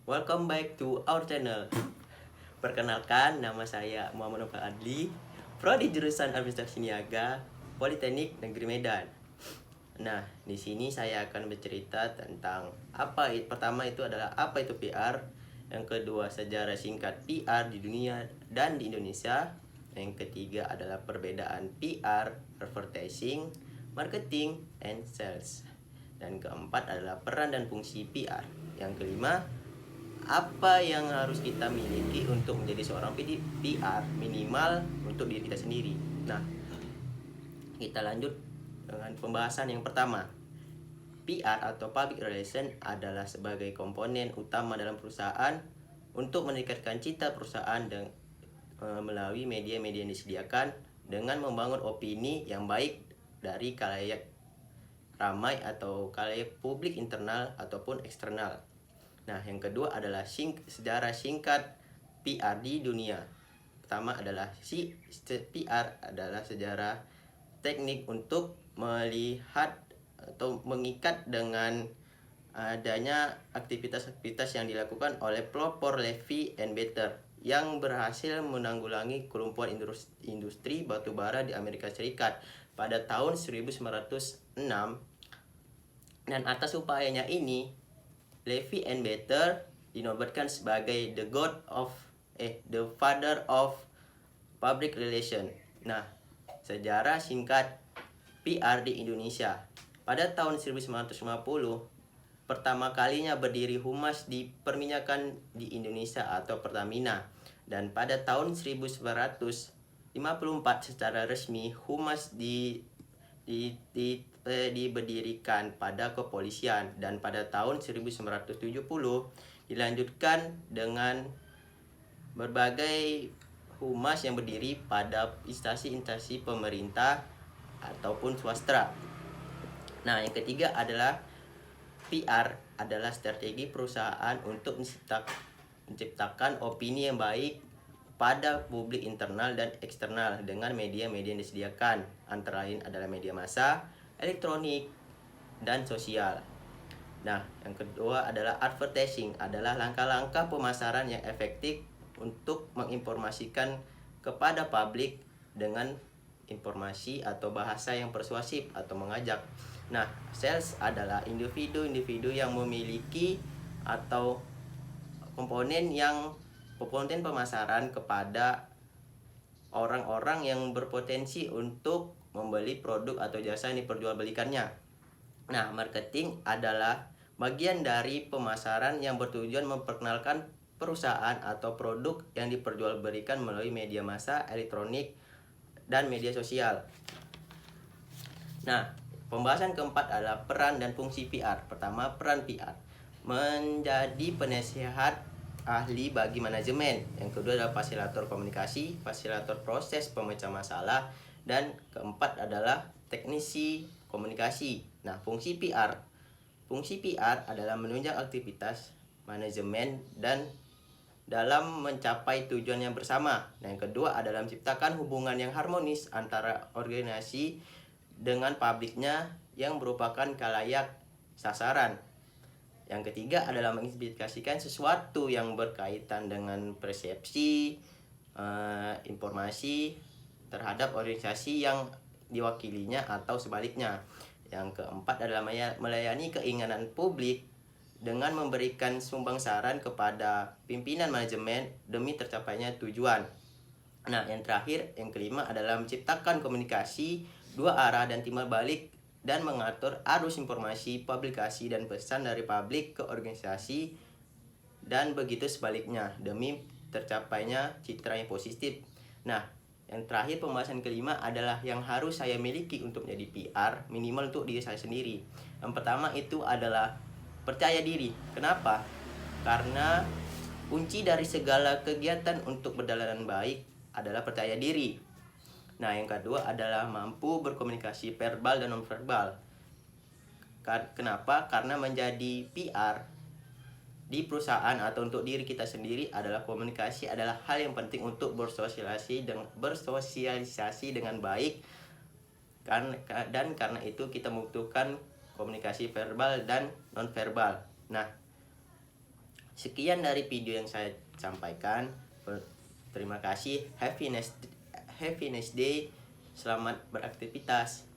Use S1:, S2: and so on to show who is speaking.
S1: Welcome back to our channel. Perkenalkan, nama saya Muhammad Nova Adli, prodi jurusan Administrasi Niaga, Politeknik Negeri Medan. Nah, di sini saya akan bercerita tentang pertama itu adalah apa itu PR, yang kedua sejarah singkat PR di dunia dan di Indonesia, yang ketiga adalah perbedaan PR, advertising, marketing, and sales, dan keempat adalah peran dan fungsi PR. Yang kelima, apa yang harus kita miliki untuk menjadi seorang PR minimal untuk diri kita sendiri. Nah, kita lanjut dengan pembahasan yang pertama. PR atau Public Relation adalah sebagai komponen utama dalam perusahaan untuk meningkatkan citra perusahaan dan melalui media-media yang disediakan dengan membangun opini yang baik dari khalayak ramai atau khalayak publik internal ataupun eksternal. Nah, yang kedua adalah sejarah singkat PR di dunia. Pertama adalah PR adalah sejarah teknik untuk melihat atau mengikat dengan adanya aktivitas-aktivitas yang dilakukan oleh pelopor Levy and Better yang berhasil menanggulangi kelumpuhan industri batubara di Amerika Serikat pada tahun 1906. Dan atas upayanya ini, Levy and Better dinobatkan sebagai the father of public relation. Nah, sejarah singkat PR di Indonesia. Pada tahun 1950, pertama kalinya berdiri Humas di Perminyakan di Indonesia atau Pertamina. Dan pada tahun 1954 secara resmi Humas diberdirikan pada kepolisian, dan pada tahun 1970 dilanjutkan dengan berbagai humas yang berdiri pada instansi-instansi pemerintah ataupun swasta. Nah, yang ketiga adalah PR adalah strategi perusahaan untuk menciptakan opini yang baik pada publik internal dan eksternal dengan media-media yang disediakan, antara lain adalah media massa, elektronik, dan sosial. Nah, yang kedua adalah advertising, adalah langkah-langkah pemasaran yang efektif untuk menginformasikan kepada publik dengan informasi atau bahasa yang persuasif atau mengajak. Nah, sales adalah individu-individu yang memiliki atau komponen pemasaran kepada orang-orang yang berpotensi untuk membeli produk atau jasa yang diperjualbelikannya. Nah, marketing adalah bagian dari pemasaran yang bertujuan memperkenalkan perusahaan atau produk yang diperjualbelikan melalui media massa, elektronik, dan media sosial. Nah, pembahasan keempat adalah peran dan fungsi PR. Pertama, peran PR menjadi penasehat ahli bagi manajemen. Yang kedua adalah fasilitator komunikasi, fasilitator proses pemecah masalah, dan keempat adalah teknisi komunikasi. Nah, fungsi PR. Fungsi PR adalah menunjang aktivitas manajemen dan dalam mencapai tujuan yang bersama. Nah, yang kedua adalah menciptakan hubungan yang harmonis antara organisasi dengan publiknya yang merupakan khalayak sasaran. Yang ketiga adalah menginvestigasikan sesuatu yang berkaitan dengan persepsi, informasi terhadap organisasi yang diwakilinya atau sebaliknya. Yang keempat adalah melayani keinginan publik dengan memberikan sumbang saran kepada pimpinan manajemen demi tercapainya tujuan. Nah, yang terakhir, yang kelima adalah menciptakan komunikasi dua arah dan timbal balik dan mengatur arus informasi, publikasi, dan pesan dari publik ke organisasi dan begitu sebaliknya demi tercapainya citra yang positif. Nah, yang terakhir pembahasan kelima adalah yang harus saya miliki untuk menjadi PR minimal untuk diri saya sendiri. Yang pertama itu adalah percaya diri. Kenapa? Karena kunci dari segala kegiatan untuk berjalan baik adalah percaya diri. Nah, yang kedua adalah mampu berkomunikasi verbal dan nonverbal. Kenapa? Karena menjadi PR di perusahaan atau untuk diri kita sendiri adalah komunikasi adalah hal yang penting untuk bersosialisasi dengan baik. Dan karena itu kita membutuhkan komunikasi verbal dan nonverbal. Nah, Sekian dari video yang saya sampaikan. Terima kasih. Have a nice day. Selamat beraktivitas.